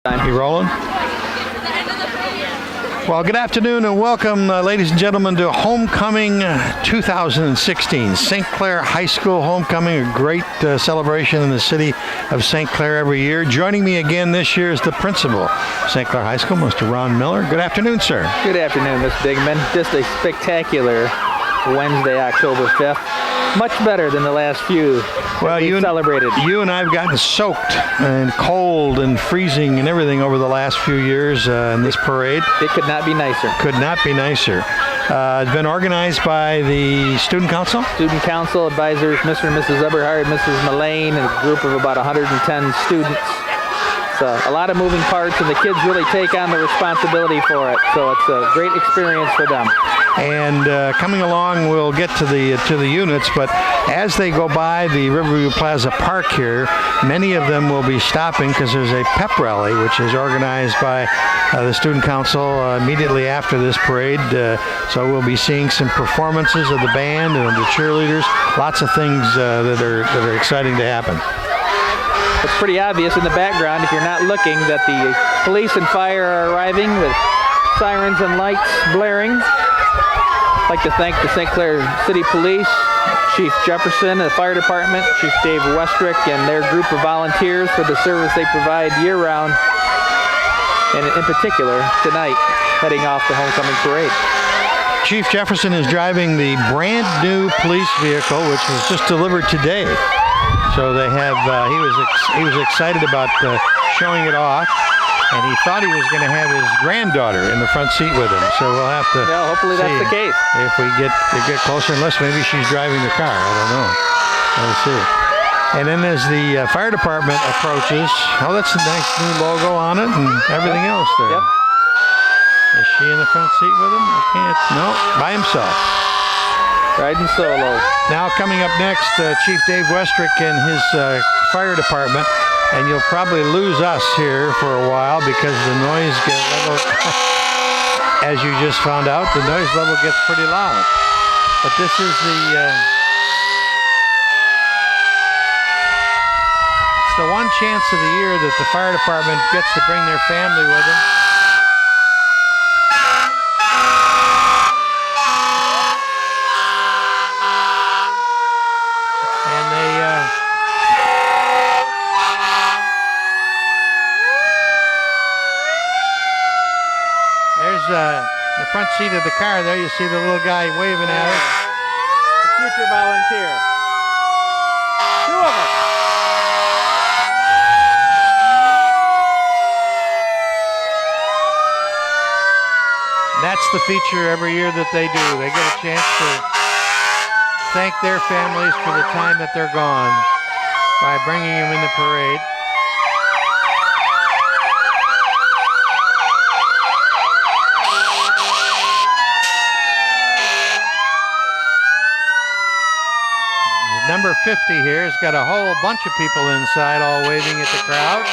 You rolling? Well, good afternoon and welcome, ladies and gentlemen, to Homecoming 2016. St. Clair High School Homecoming, a great celebration in the city of St. Clair every year. Joining me again this year is the principal of St. Clair High School, Mr. Ron Miller. Good afternoon, sir. Good afternoon, Mr. Digman. Just a spectacular Wednesday, October 5th. Much better than the last few we celebrated. You and I have gotten soaked and cold and freezing and everything over the last few years in this parade. It could not be nicer. Could not be nicer. It's been organized by the Student Council? Student Council advisors, Mr. and Mrs. Eberhard, Mrs. Mullane, and a group of about 110 students. So a lot of moving parts, and the kids really take on the responsibility for it. So it's a great experience for them. And coming along, we'll get to the units, but as they go by the Riverview Plaza Park here, many of them will be stopping because there's a pep rally, which is organized by the Student Council immediately after this parade. So we'll be seeing some performances of the band and the cheerleaders. Lots of things that are exciting to happen. It's pretty obvious in the background, if you're not looking, that the police and fire are arriving with sirens and lights blaring. I'd like to thank the St. Clair City Police, Chief Jefferson, the Fire Department, Chief Dave Westrick, and their group of volunteers for the service they provide year-round, and in particular, tonight, heading off the homecoming parade. Chief Jefferson is driving the brand-new police vehicle, which was just delivered today. So they have, he was excited about showing it off, and he thought he was going to have his granddaughter in the front seat with him. So we'll have to hopefully see that's the case. If we get closer, unless maybe she's driving the car. I don't know. We'll see. And then as the fire department approaches, oh, that's a nice new logo on it and everything else there. Yep. Is she in the front seat with him? I can't. No, by himself. Riding solo. Now coming up next, Chief Dave Westrick and his fire department, and you'll probably lose us here for a while because the noise level, as you just found out, the noise level gets pretty loud. But this is it's the one chance of the year that the fire department gets to bring their family with them. The front seat of the car there, you see the little guy waving at us. The future volunteer. Two of them. That's the feature every year that they do. They get a chance to thank their families for the time that they're gone by bringing them in the parade. Number 50 here has got a whole bunch of people inside all waving at the crowd.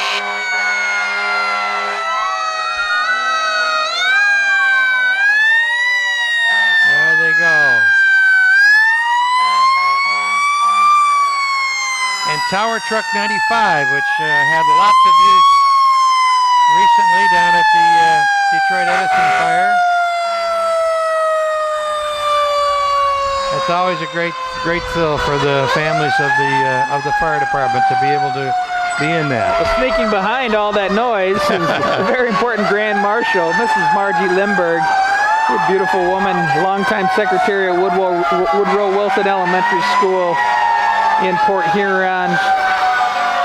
There they go. And Tower Truck 95, which had lots of use recently down at the Detroit Edison fire. It's always a great thrill for the families of the fire department to be able to be in that. Well, sneaking behind all that noise is a very important Grand Marshal, Mrs. Margie Limburg, a beautiful woman, longtime secretary at Woodrow Wilson Elementary School in Port Huron,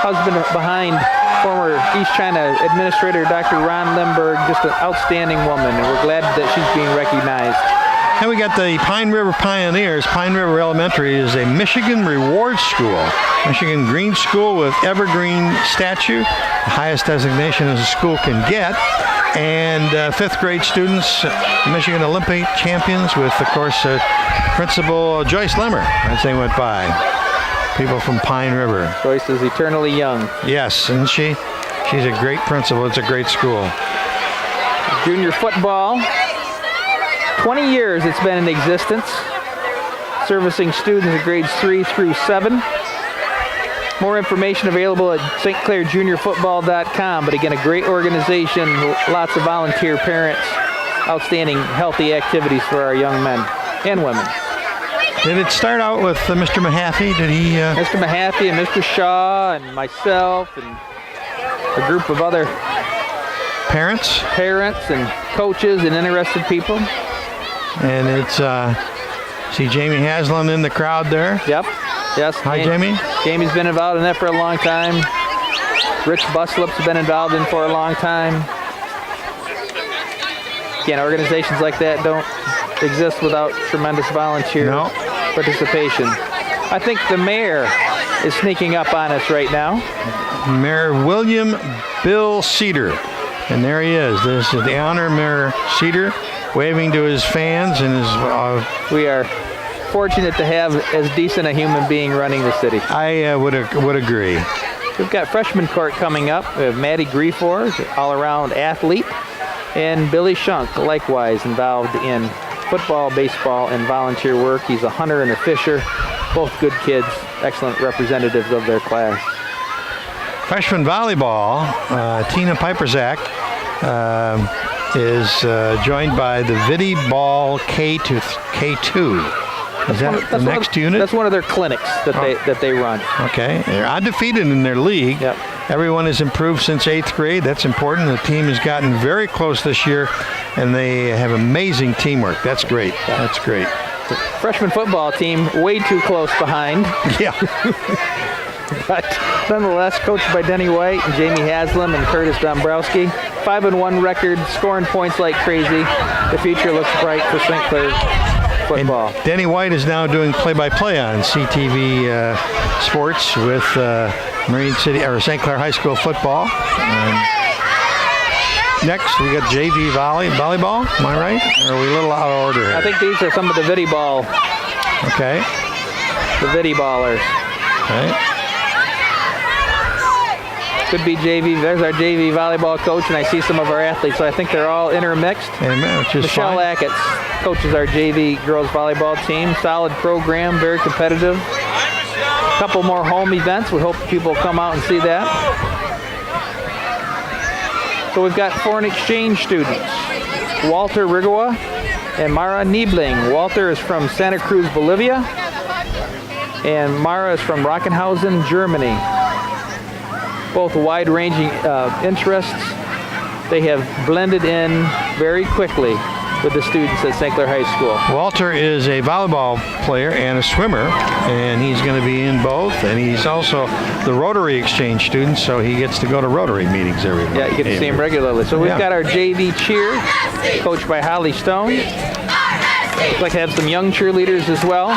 husband behind former East China Administrator Dr. Ron Limburg, just an outstanding woman, and we're glad that she's being recognized. And we got the Pine River Pioneers. Pine River Elementary is a Michigan Reward School. Michigan Green School with Evergreen Statue, the highest designation as a school can get. And fifth grade students, Michigan Olympic champions with, of course, Principal Joyce Limmer as they went by. People from Pine River. Joyce is eternally young. Yes, and she's a great principal. It's a great school. Junior football. 20 years it's been in existence, servicing students in grades 3 through 7. More information available at stclairjuniorfootball.com. But again, a great organization, lots of volunteer parents, outstanding healthy activities for our young men and women. Did it start out with Mr. Mahaffey? Did he? Mr. Mahaffey and Mr. Shaw and myself and a group of other Parents and coaches and interested people. And it's, see Jamie Haslam in the crowd there. Yep. Yes. Hi, Jamie. Jamie's been involved in that for a long time. Rich Buslip's been involved in for a long time. Again, organizations like that don't exist without tremendous volunteer participation. I think the mayor is sneaking up on us right now. Mayor William Bill Cedar. And there he is. This is the honor, Mayor Cedar, waving to his fans and his. We are fortunate to have as decent a human being running the city. I would agree. We've got freshman court coming up. We have Maddie Griefor, all-around athlete, and Billy Shunk, likewise involved in football, baseball, and volunteer work. He's a hunter and a fisher. Both good kids, excellent representatives of their class. Freshman volleyball, Tina Piperzak is joined by the Viddy Ball K2. Is that the next unit? That's one of their clinics that they run. Okay. They're undefeated in their league. Yep. Everyone has improved since 8th grade. That's important. The team has gotten very close this year, and they have amazing teamwork. That's great. Yeah. That's great. The freshman football team way too close behind. Yeah. But nonetheless, coached by Denny White and Jamie Haslam and Curtis Dombrowski. 5-1 record, scoring points like crazy. The future looks bright for St. Clair football. And Denny White is now doing play-by-play on CTV Sports with Marine City or St. Clair High School football. Next, we got JV volleyball. Am I right? Or are we a little out of order here? I think these are some of the Viddy ball. Okay. The Viddy ballers. Okay. Could be JV. There's our JV volleyball coach, and I see some of our athletes. So I think they're all intermixed. Amen. Which is Michelle fine. Ackett coaches our JV girls volleyball team. Solid program, very competitive. A couple more home events. We hope people come out and see that. So we've got foreign exchange students. Walter Rigowa and Mara Niebling. Walter is from Santa Cruz, Bolivia. And Mara is from Rockenhausen, Germany. Both wide-ranging interests. They have blended in very quickly with the students at St. Clair High School. Walter is a volleyball player and a swimmer, and he's going to be in both. And he's also the Rotary Exchange student, so he gets to go to Rotary meetings every month. Yeah, you get to see him regularly. So we've got our JV cheer, coached by Holly Stone. We'd like to have some young cheerleaders as well.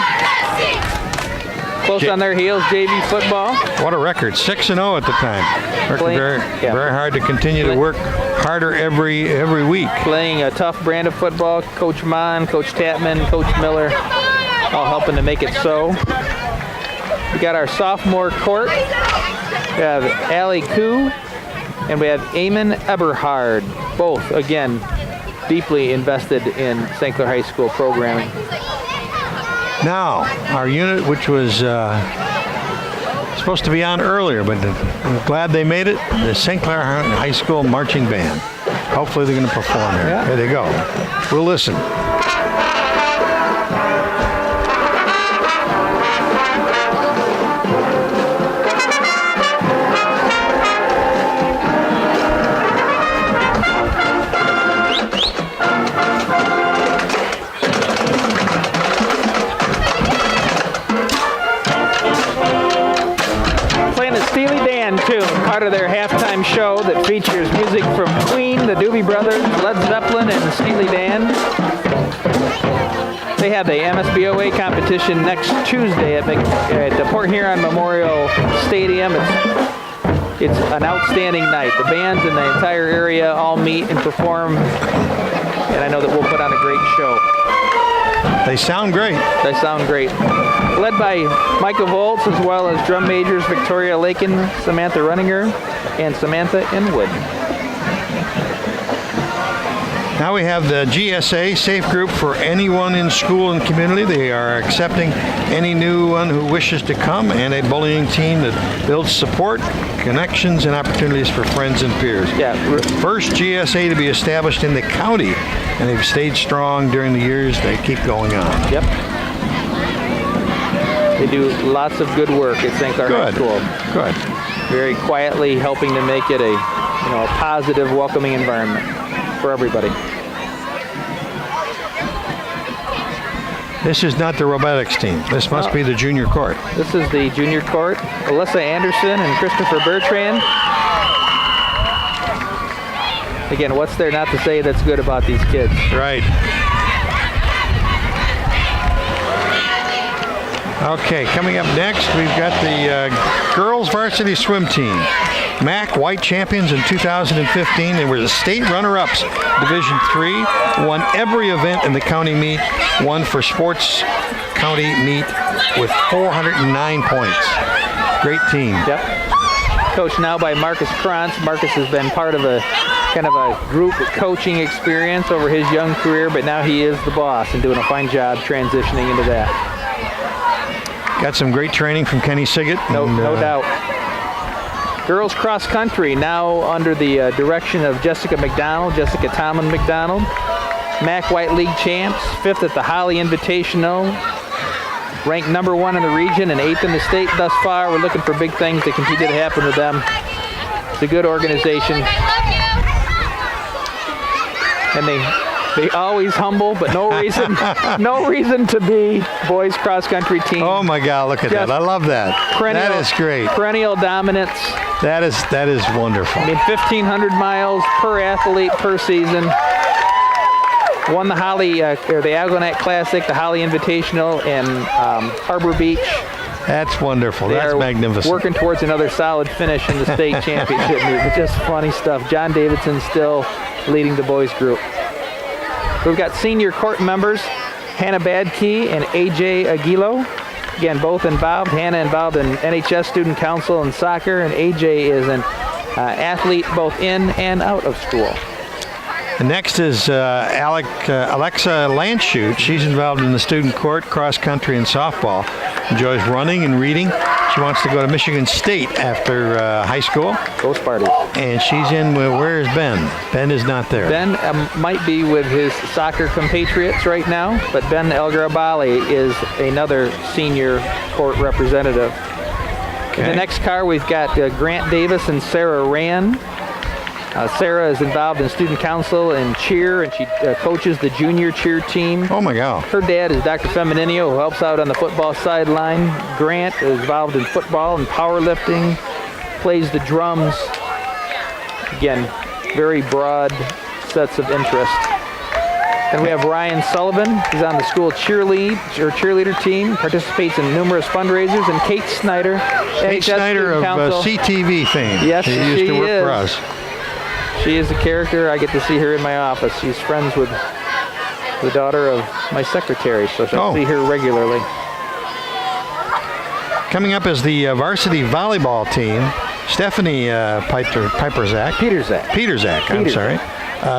Close on their heels, JV football. What a record, 6-0 at the time. Working very hard to continue to work harder every week. Playing a tough brand of football. Coach Mon, Coach Tatman, Coach Miller, all helping to make it so. We got our sophomore court. We have Allie Koo and we have Eamon Eberhard. Both, again, deeply invested in St. Clair High School programming. Now, our unit, which was supposed to be on earlier, but I'm glad they made it, the St. Clair High School Marching Band. Hopefully they're going to perform here. Yeah. There they go. We'll listen. Steely Dan tune, part of their halftime show that features music from Queen, the Doobie Brothers, Led Zeppelin, and Steely Dan. They have the MSBOA competition next Tuesday at the Port Huron Memorial Stadium. It's an outstanding night. The bands in the entire area all meet and perform, and I know that we'll put on a great show. They sound great. They sound great. Led by Micah Volz, as well as drum majors Victoria Lakin, Samantha Runninger, and Samantha Inwood. Now we have the GSA Safe Group for anyone in school and community. They are accepting any new one who wishes to come, and a bullying team that builds support, connections, and opportunities for friends and peers. Yeah. First GSA to be established in the county, and they've stayed strong during the years they keep going on. Yep. They do lots of good work at St. Clair High School. Good. Very quietly helping to make it a positive, welcoming environment for everybody. This is not the robotics team. This must be the junior court. This is the junior court. Alyssa Anderson and Christopher Bertrand. Again, what's there not to say that's good about these kids? Right. Okay, coming up next, we've got the girls varsity swim team. MAC white champions in 2015. They were the state runner-ups, Division III, won every event in the county meet, won for sports county meet with 409 points. Great team. Yep. Coached now by Marcus Krantz. Marcus has been part of a kind of a group coaching experience over his young career, but now he is the boss and doing a fine job transitioning into that. Got some great training from Kenny Siggett. No doubt. Girls cross country now under the direction of Jessica Tomlin McDonald. MAC White League champs, 5th at the Holly Invitational. Ranked number 1 in the region and 8th in the state thus far. We're looking for big things to continue to happen with them. It's a good organization. And they always humble, but no reason to be boys cross country team. Oh my God, look at that. I love that. That is great. Perennial dominance. That is wonderful. I mean, 1,500 miles per athlete per season. Won the the Algonac Classic, the Holly Invitational, and Harbor Beach. That's wonderful. That's magnificent. Working towards another solid finish in the state championship meet. Just funny stuff. John Davidson still leading the boys group. We've got senior court members, Hannah Badkey and AJ Aguilo. Again, both involved. Hannah involved in NHS Student Council and soccer, and AJ is an athlete both in and out of school. And next is Alexa Landshut. She's involved in the student court, cross country, and softball. Enjoys running and reading. She wants to go to Michigan State after high school. Go Spartans. And she's in with, where is Ben? Ben is not there. Ben might be with his soccer compatriots right now, but Ben Elgarabali is another senior court representative. Okay. In the next car, we've got Grant Davis and Sarah Rand. Sarah is involved in student council and cheer, and she coaches the junior cheer team. Oh my God. Her dad is Dr. Femininio, who helps out on the football sideline. Grant is involved in football and powerlifting, plays the drums. Again, very broad sets of interest. Then we have Ryan Sullivan. He's on the school cheerleader team, participates in numerous fundraisers, and Kate Snyder. Kate Snyder of CTV fame. Yes, she used to work for us. She is a character. I get to see her in my office. She's friends with the daughter of my secretary, so I see her regularly. Coming up is the varsity volleyball team. Stephanie Peterzak, I'm sorry.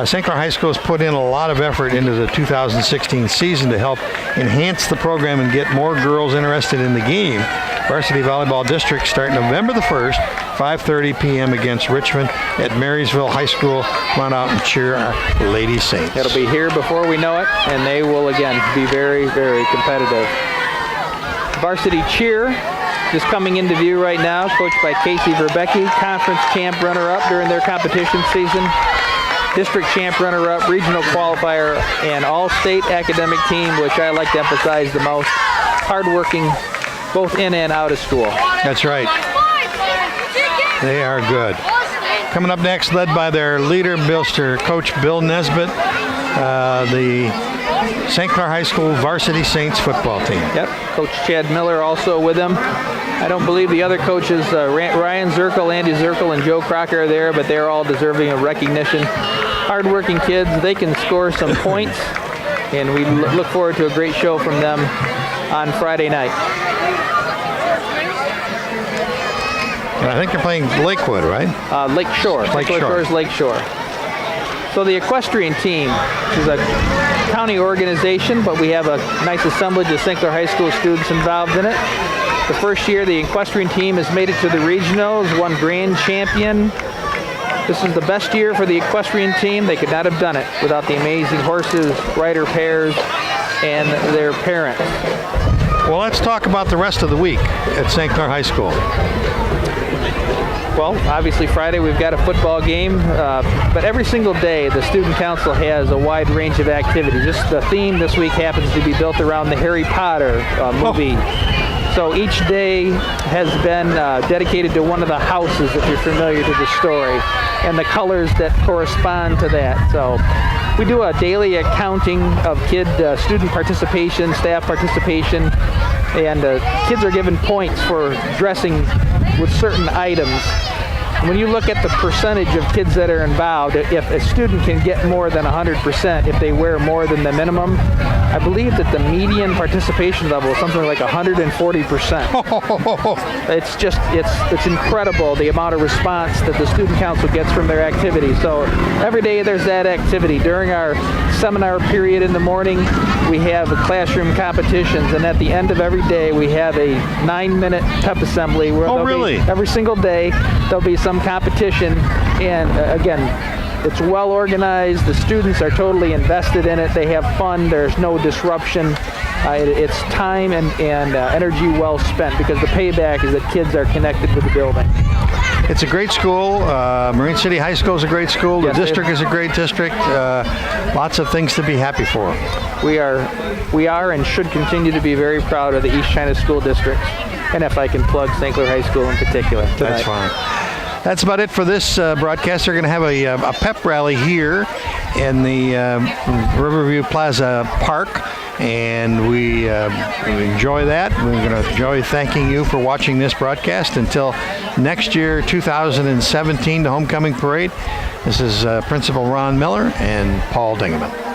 St. Clair High School has put in a lot of effort into the 2016 season to help enhance the program and get more girls interested in the game. Varsity Volleyball District start November the 1st, 5:30 p.m. against Richmond at Marysville High School. Come on out and cheer our Lady Saints. It'll be here before we know it, and they will, again, be very, very competitive. Varsity cheer just coming into view right now, coached by Casey Verbecki, conference champ runner-up during their competition season. District champ runner-up, regional qualifier, and all-state academic team, which I like to emphasize the most. Hardworking, both in and out of school. That's right. They are good. Coming up next, led by their leader, Coach Bill Nesbitt, the St. Clair High School Varsity Saints football team. Yep, Coach Chad Miller also with them. I don't believe the other coaches, Ryan Zirkle, Andy Zirkle, and Joe Crocker are there, but they're all deserving of recognition. Hardworking kids, they can score some points, and we look forward to a great show from them on Friday night. And I think they're playing Lakewood, right? Lakeshore. Lakeshore. So the equestrian team, which is a county organization, but we have a nice assemblage of St. Clair High School students involved in it. The first year, the equestrian team has made it to the regionals, won grand champion. This is the best year for the equestrian team. They could not have done it without the amazing horses, rider pairs, and their parents. Well, let's talk about the rest of the week at St. Clair High School. Well, obviously Friday we've got a football game, but every single day the student council has a wide range of activities. Just the theme this week happens to be built around the Harry Potter movie. So each day has been dedicated to one of the houses, if you're familiar to the story, and the colors that correspond to that. So we do a daily accounting of student participation, staff participation, and kids are given points for dressing with certain items. When you look at the percentage of kids that are involved, if a student can get more than 100% if they wear more than the minimum, I believe that the median participation level is something like 140%. It's incredible the amount of response that the student council gets from their activities. So every day there's that activity. During our seminar period in the morning, we have classroom competitions, and at the end of every day we have a 9-minute pep assembly where every single day there'll be some competition, and again, it's well organized. The students are totally invested in it. They have fun. There's no disruption. It's time and energy well spent, because the payback is that kids are connected with the building. It's a great school. Marine City High School is a great school. The district is a great district. Lots of things to be happy for. We are and should continue to be very proud of the East China School District, and if I can plug St. Clair High School in particular tonight. That's fine. That's about it for this broadcast. They're going to have a pep rally here in the Riverview Plaza Park, and we enjoy that. We're going to enjoy thanking you for watching this broadcast. Until next year, 2017, the Homecoming Parade, this is Principal Ron Miller and Paul Dingeman.